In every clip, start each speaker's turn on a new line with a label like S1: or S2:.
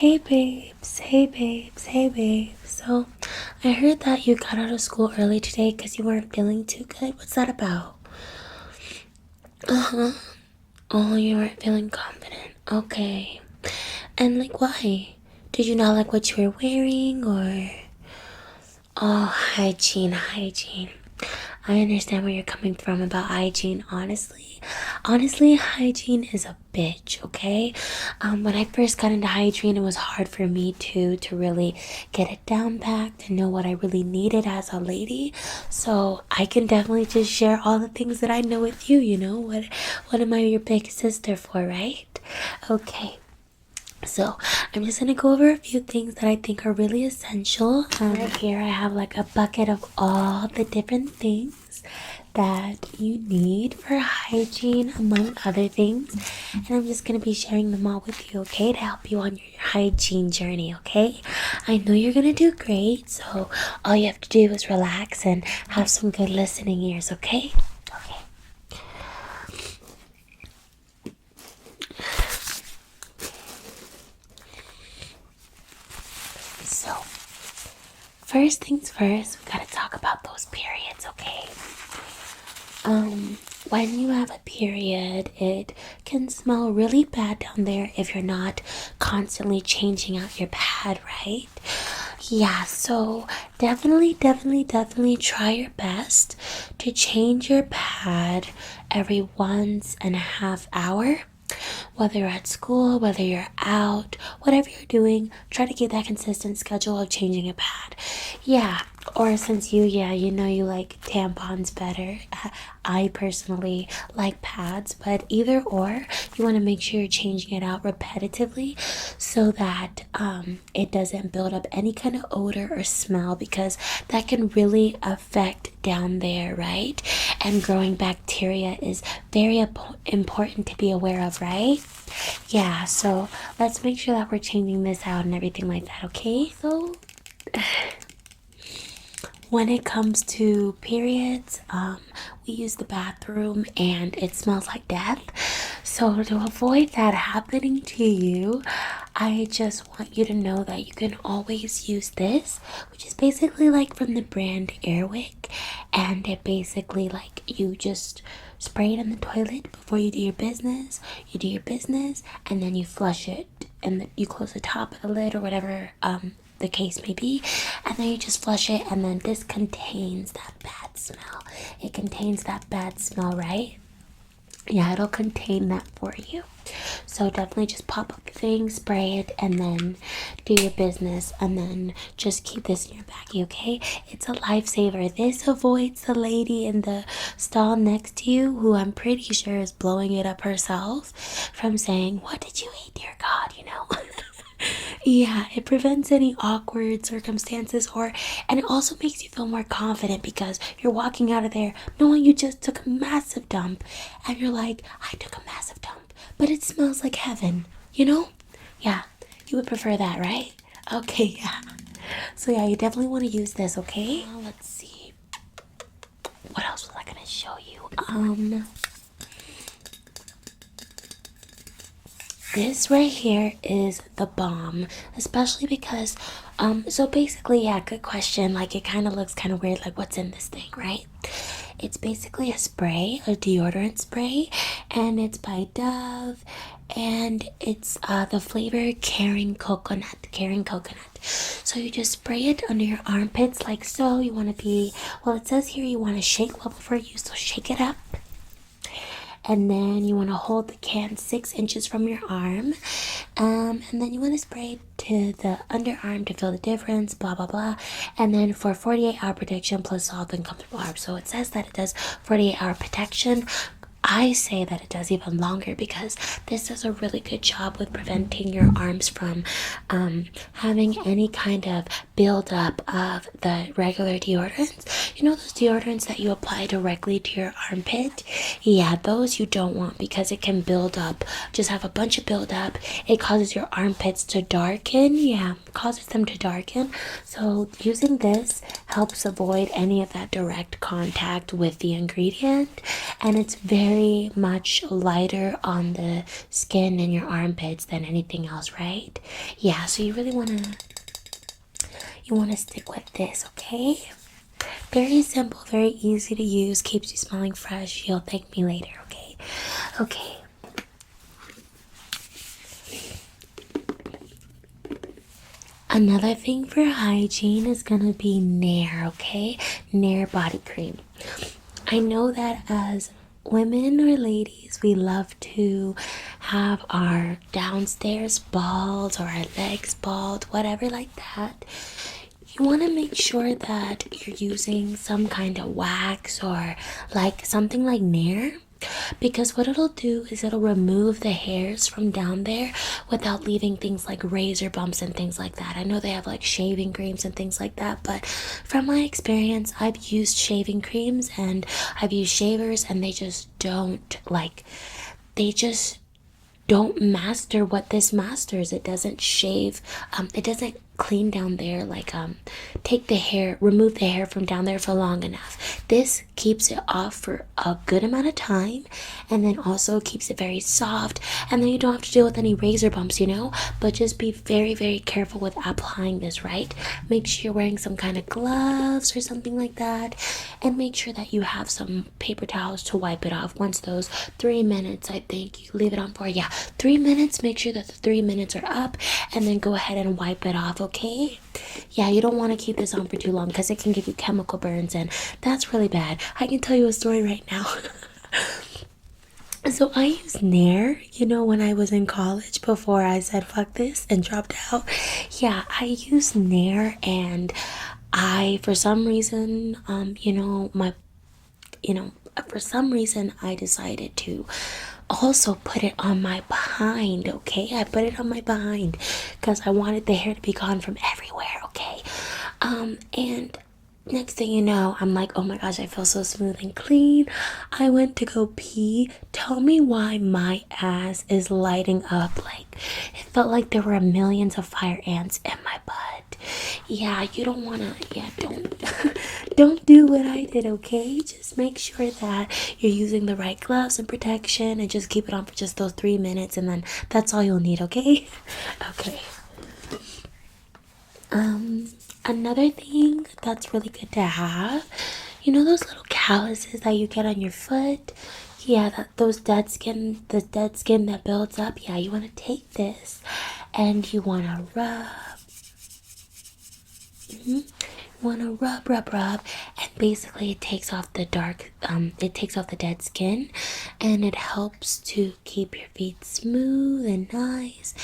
S1: Hey babes, hey babes, hey babes. So, I heard that you got out of school early today because you weren't feeling too good. What's that about? Uh-huh. Oh, you weren't feeling confident. Okay. And like, why? Did you not like what you were wearing or? Oh, hygiene. I understand where you're coming from about hygiene, honestly, hygiene is a bitch, okay? When I first got into hygiene, it was hard for me to really get it down packed and know what I really needed as a lady. So I can definitely just share all the things that I know with you, you know? What am I your big sister for, right? Okay. So I'm just gonna go over a few things that I think are really essential. Right here I have like a bucket of all the different things that you need for hygiene, among other things. And I'm just gonna be sharing them all with you, okay, to help you on your hygiene journey, okay? I know you're gonna do great, so all you have to do is relax and have some good listening ears, okay? Okay. So, first things first, we gotta talk about those periods, okay? When you have a period, it can smell really bad down there if you're not constantly changing out your pad, right? Yeah, so definitely try your best to change your pad every 1.5 hours. Whether you're at school, whether you're out, whatever you're doing, try to keep that consistent schedule of changing a pad. Yeah, or since you know you like tampons better. I personally like pads, but either or, you want to make sure you're changing it out repetitively so that it doesn't build up any kind of odor or smell because that can really affect down there, right? And growing bacteria is very important to be aware of, right? Yeah, so let's make sure that we're changing this out and everything like that, okay? So when it comes to periods, we use the bathroom and it smells like death. So to avoid that happening to you, I just want you to know that you can always use this, which is basically like from the brand Air Wick, and it basically like you just spray it in the toilet before you do your business. You do your business and then you flush it and you close the top of the lid or whatever the case may be, and then you just flush it, and then this contains that bad smell. It contains that bad smell, right? Yeah, it'll contain that for you. So definitely just pop up the thing, spray it, and then do your business, and then just keep this in your baggie, okay? It's a lifesaver. This avoids the lady in the stall next to you, who I'm pretty sure is blowing it up herself, from saying, "What did you eat, dear God?" You know? Yeah, it prevents any awkward circumstances, and it also makes you feel more confident because you're walking out of there knowing you just took a massive dump and you're like, "I took a massive dump, but it smells like heaven," you know? Yeah, you would prefer that, right? Okay, yeah. So yeah, you definitely want to use this, okay? Let's see. What else was I gonna show you? This right here is the bomb, especially because, so basically, yeah, good question. Like, it kind of looks kind of weird, like, what's in this thing, right? It's basically a spray, a deodorant spray, and it's by Dove, and it's the flavor caring coconut. So you just spray it under your armpits like so. You want to be, well, it says here you want to shake level for you, so shake it up, and then you want to hold the can 6 inches from your arm, and then you want to spray to the underarm to feel the difference, blah blah blah, and then for 48-hour protection plus soft and comfortable arms. So it says that it does 48-hour protection. I say that it does even longer because this does a really good job with preventing your arms from having any kind of buildup of the regular deodorants. You know those deodorants that you apply directly to your armpit? Yeah, those you don't want because it can build up, just have a bunch of buildup. It causes your armpits to darken. Yeah, causes them to darken. So using this helps avoid any of that direct contact with the ingredient, and it's very very much lighter on the skin and your armpits than anything else, right? Yeah, so you really want to stick with this, okay? Very simple, very easy to use, keeps you smelling fresh. You'll thank me later, okay? Okay. Another thing for hygiene is gonna be Nair, okay? Nair Body Cream. I know that as women or ladies, we love to have our downstairs bald or our legs bald, whatever like that. You want to make sure that you're using some kind of wax or like something like Nair, because what it'll do is it'll remove the hairs from down there without leaving things like razor bumps and things like that. I know they have like shaving creams and things like that, but from my experience, I've used shaving creams and I've used shavers, and they just don't master what this masters. It doesn't shave, it doesn't clean down there, like remove the hair from down there for long enough. This keeps it off for a good amount of time, and then also keeps it very soft, and then you don't have to deal with any razor bumps, but just be very, very careful with applying this, right? Make sure you're wearing some kind of gloves or something like that, and make sure that you have some paper towels to wipe it off once those 3 minutes, I think you leave it on for 3 minutes. Make sure that the 3 minutes are up, and then go ahead and wipe it off, okay? Yeah, you don't want to keep this on for too long because it can give you chemical burns, and that's really bad. I can tell you a story right now. So I used Nair, when I was in college before I said fuck this and dropped out. Yeah, I used Nair, and for some reason, for some reason I decided to also put it on my behind, okay? I put it on my behind because I wanted the hair to be gone from everywhere, okay? And next thing you know, I'm like, oh my gosh, I feel so smooth and clean. I went to go pee. Tell me why my ass is lighting up. Like, it felt like there were millions of fire ants in my butt. Yeah, you don't want to, don't do what I did, okay? Just make sure that you're using the right gloves and protection, and just keep it on for just those 3 minutes, and then that's all you'll need, okay? Okay. Another thing that's really good to have, those little calluses that you get on your foot? Yeah, the dead skin that builds up. Yeah, you want to take this and you want to rub. You want to rub, and basically it takes off the dead skin, and it helps to keep your feet smooth and nice,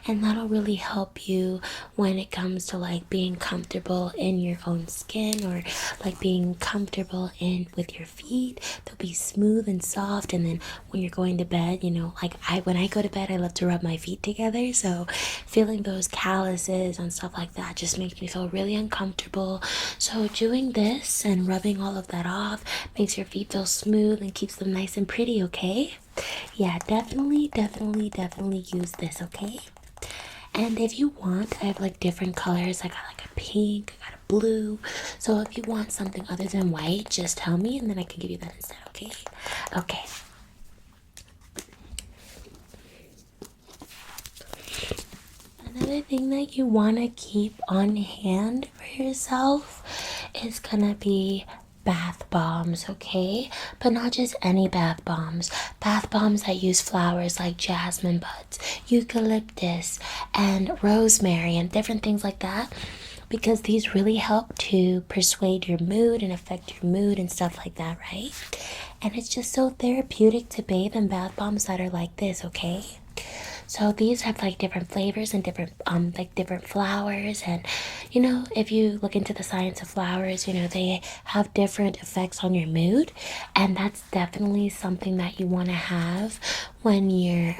S1: and that'll really help you when it comes to like being comfortable in your own skin, or like being comfortable with your feet. They'll be smooth and soft, and then when you're going to bed, when I go to bed, I love to rub my feet together, so feeling those calluses and stuff like that just makes me feel really uncomfortable. So doing this and rubbing all of that off makes your feet feel smooth and keeps them nice and pretty, okay? Yeah, definitely use this, okay? And if you want, I have like different colors. I got like a pink, I got a blue. So if you want something other than white, just tell me and then I can give you that instead, okay? Okay. Another thing that you want to keep on hand for yourself is gonna be bath bombs, okay? But not just any bath bombs. Bath bombs that use flowers like jasmine buds, eucalyptus, and rosemary, and different things like that, because these really help to persuade your mood and affect your mood and stuff like that, right? And it's just so therapeutic to bathe in bath bombs that are like this, okay? So these have like different flavors and different flowers, and if you look into the science of flowers, they have different effects on your mood, and that's definitely something that you want to have when you're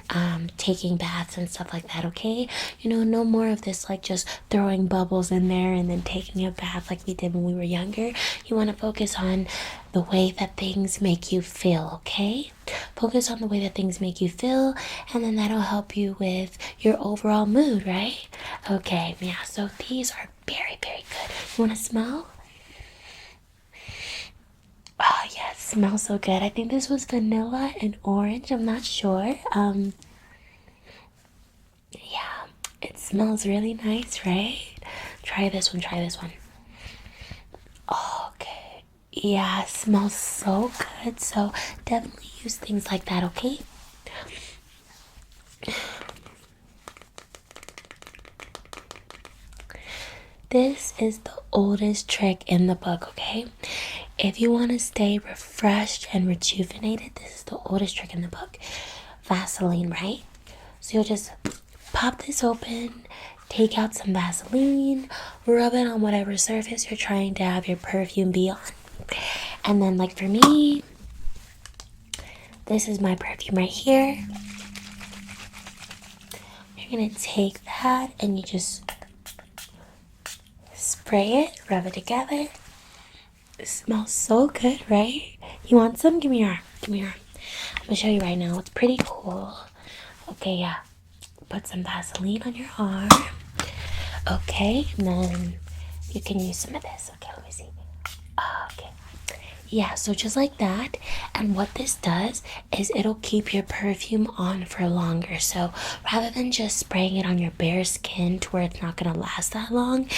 S1: taking baths and stuff like that, okay? No more of this like just throwing bubbles in there and then taking a bath like we did when we were younger. You want to focus on the way that things make you feel, okay? Focus on the way that things make you feel, and then that'll help you with your overall mood, right? Okay, yeah, so these are very, very good. You want to smell? Oh, yes. smells so good. I think this was vanilla and orange. I'm not sure. Yeah, it smells really nice, right? Try this one. Try this one. Okay. Yeah, it smells so good. So definitely use things like that, okay? This is the oldest trick in the book, okay? If you want to stay refreshed and rejuvenated, this is the oldest trick in the book. Vaseline, right? So you'll just pop this open, take out some Vaseline, rub it on whatever surface you're trying to have your perfume be on. And then, like for me, this is my perfume right here. You're gonna take that and you just spray it, rub it together. It smells so good, right? You want some? Give me your arm. Give me your arm. I'm gonna show you right now. It's pretty cool. Okay, yeah. Put some Vaseline on your arm. Okay, and then you can use some of this. Okay, let me see. Okay. Yeah, so just like that. And what this does is it'll keep your perfume on for longer. So rather than just spraying it on your bare skin to where it's not gonna last that long,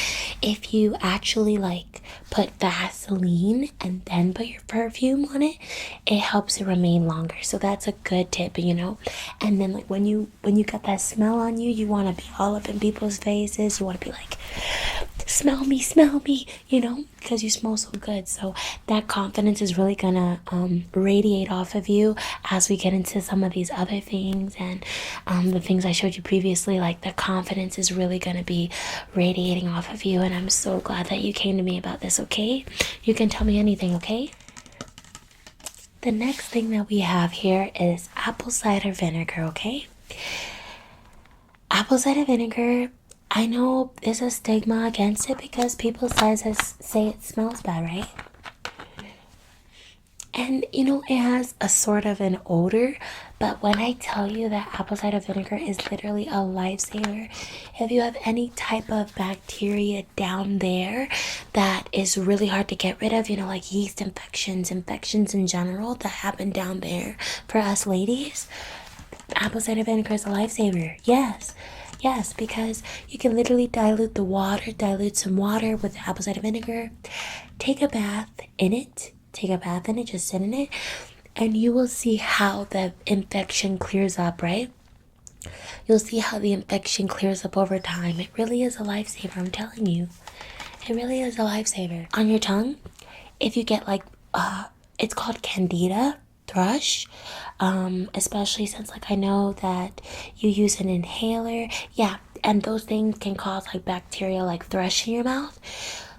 S1: if you actually like put Vaseline and then put your perfume on it, it helps it remain longer. So that's a good tip, you know. And then like when you got that smell on you, you want to be all up in people's faces. You want to be like, smell me, you know, because you smell so good. So that confidence is really gonna radiate off of you as we get into some of these other things, and the things I showed you previously. Like the confidence is really gonna be radiating off of you, and I'm so glad that you came to me about this. Okay, you can tell me anything. Okay, the next thing that we have here is apple cider vinegar. Okay, apple cider vinegar, I know there's a stigma against it because people say it smells bad, right? And you know, it has a sort of an odor, but when I tell you that apple cider vinegar is literally a lifesaver, if you have any type of bacteria down there that is really hard to get rid of, you know, like yeast infections in general that happen down there for us ladies, apple cider vinegar is a lifesaver. Yes, because you can literally dilute some water with apple cider vinegar, take a bath in it, just sit in it, and you will see how the infection clears up, right? You'll see how the infection clears up over time. It really is a lifesaver, I'm telling you. It really is a lifesaver. On your tongue, if you get like, it's called candida thrush, especially since like I know that you use an inhaler, yeah, and those things can cause like bacteria like thrush in your mouth.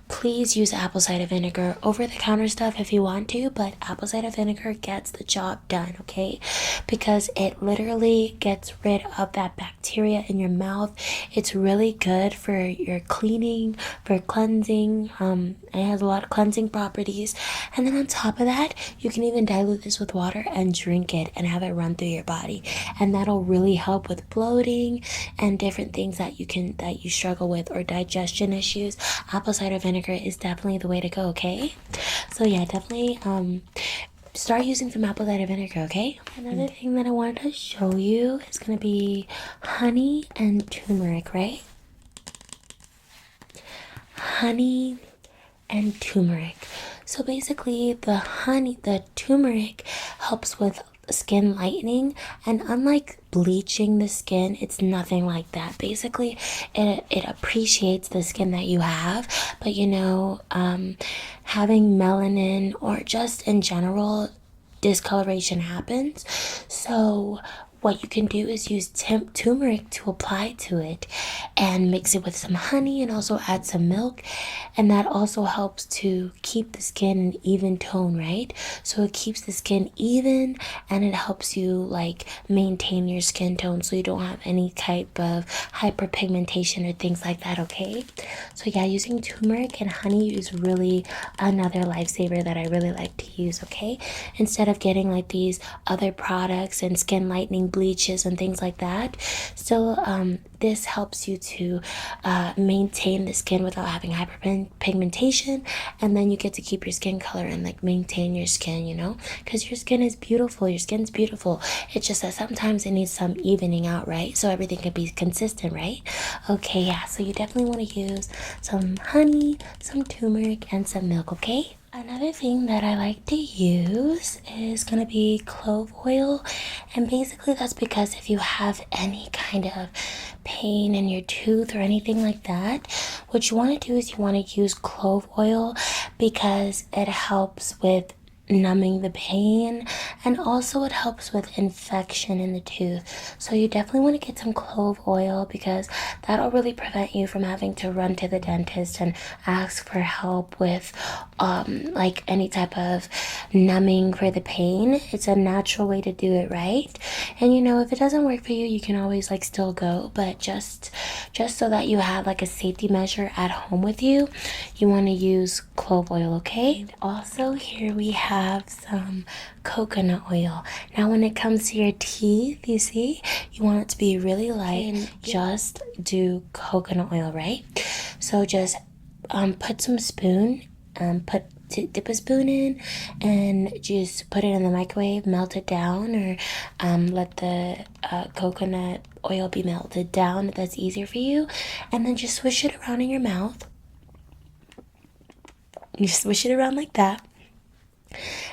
S1: Please use apple cider vinegar over the counter stuff if you want to, but apple cider vinegar gets the job done, okay? Because it literally gets rid of that bacteria in your mouth. It's really good for your cleaning, for cleansing. It has a lot of cleansing properties. And then on top of that, you can even dilute this with water and drink it and have it run through your body. And that'll really help with bloating and different things that you struggle with, or digestion issues. Apple cider vinegar is definitely the way to go, okay? So yeah, definitely start using some apple cider vinegar, okay? Another thing that I wanted to show you is gonna be honey and turmeric, right? Honey and turmeric. So basically the turmeric helps with skin lightening, and unlike bleaching the skin, it's nothing like that. Basically it appreciates the skin that you have, but you know, having melanin or just in general discoloration happens. So what you can do is use turmeric to apply to it and mix it with some honey and also add some milk, and that also helps to keep the skin an even tone, right? So it keeps the skin even, and it helps you like maintain your skin tone so you don't have any type of hyperpigmentation or things like that, okay? So yeah, using turmeric and honey is really another lifesaver that I really like to use, okay? Instead of getting like these other products and skin lightening bleaches and things like that. Still, this helps you to maintain the skin without having hyperpigmentation, and then you get to keep your skin color and like maintain your skin, you know, because your skin is beautiful. Your skin's beautiful. It's just that sometimes it needs some evening out, right? So everything can be consistent, right? Okay, yeah, so you definitely want to use some honey, some turmeric, and some milk, okay? Another thing that I like to use is going to be clove oil, and basically that's because if you have any kind of pain in your tooth or anything like that, what you want to do is you want to use clove oil because it helps with numbing the pain, and also it helps with infection in the tooth. So you definitely want to get some clove oil because that'll really prevent you from having to run to the dentist and ask for help with like any type of numbing for the pain. It's a natural way to do it, right? And you know, if it doesn't work for you, you can always like still go, but just so that you have like a safety measure at home with you, you want to use clove oil, okay? Also, here we have some coconut oil. Now when it comes to your teeth, you see, you want it to be really light, and just do coconut oil, right? So just put some spoon, dip a spoon in and just put it in the microwave, melt it down, or let the coconut oil be melted down if that's easier for you, and then just swish it around in your mouth. You swish it around like that,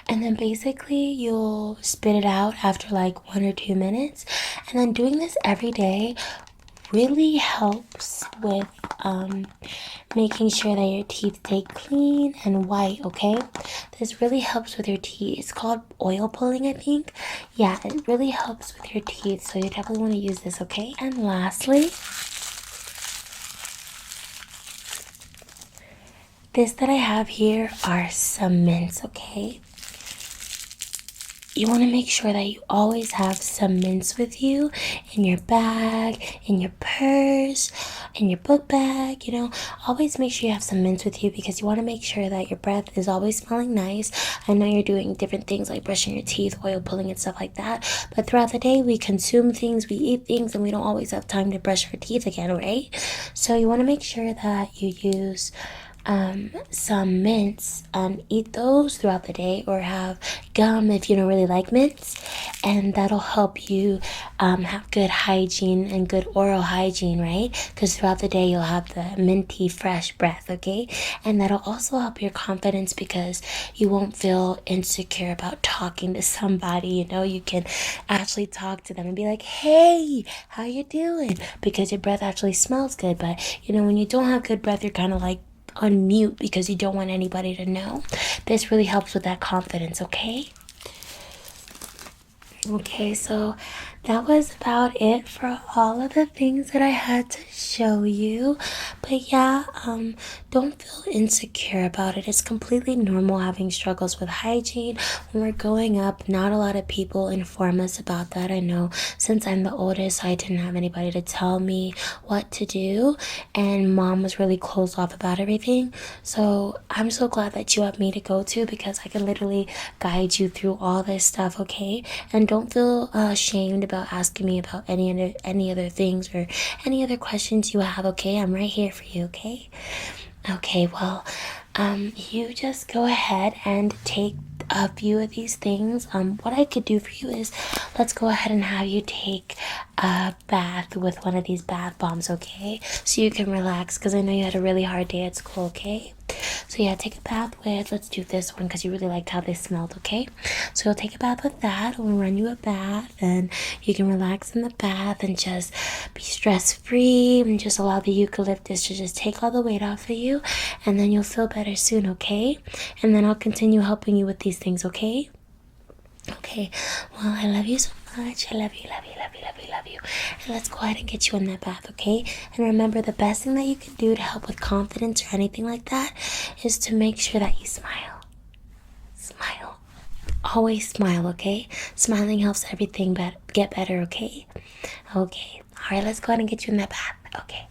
S1: and then basically you'll spit it out after like 1 or 2 minutes. And then doing this every day really helps with making sure that your teeth stay clean and white, okay? This really helps with your teeth. It's called oil pulling, I think. Yeah, it really helps with your teeth, so you definitely want to use this, okay? And lastly, this that I have here are some mints, okay? You want to make sure that you always have some mints with you in your bag, in your purse, in your book bag, you know. Always make sure you have some mints with you because you want to make sure that your breath is always smelling nice. I know you're doing different things like brushing your teeth, oil pulling, and stuff like that, but throughout the day we consume things, we eat things, and we don't always have time to brush our teeth again, right? So you want to make sure that you use some mints and eat those throughout the day, or have gum if you don't really like mints, and that'll help you have good hygiene and good oral hygiene, right? Because throughout the day you'll have the minty fresh breath, okay? And that'll also help your confidence because you won't feel insecure about talking to somebody, you know. You can actually talk to them and be like, hey, how you doing? Because your breath actually smells good. But you know, when you don't have good breath, you're kind of like on mute because you don't want anybody to know. This really helps with that confidence, okay? Okay, so that was about it for all of the things that I had to show you. But yeah, don't feel insecure about it. It's completely normal having struggles with hygiene. When we're growing up, not a lot of people inform us about that. I know since I'm the oldest, I didn't have anybody to tell me what to do, and mom was really closed off about everything. So I'm so glad that you have me to go to because I can literally guide you through all this stuff, okay? And don't feel ashamed about asking me about any other things or any other questions you have, okay? I'm right here for you, okay? Okay, well, you just go ahead and take a few of these things. What I could do for you is let's go ahead and have you take a bath with one of these bath bombs, okay? So you can relax because I know you had a really hard day at school, okay? So yeah, take a bath with, let's do this one because you really liked how they smelled, okay? So you'll take a bath with that. We'll run you a bath and you can relax in the bath and just be stress-free and just allow the eucalyptus to just take all the weight off of you, and then you'll feel better soon, okay? And then I'll continue helping you with these things, okay? Okay, well, I love you so much. I love you, love you, love you, love you, love you. And let's go ahead and get you in that bath, okay? And remember, the best thing that you can do to help with confidence or anything like that is to make sure that you smile. Smile. Always smile, okay? Smiling helps everything get better, okay? Okay. All right, let's go ahead and get you in that bath. Okay.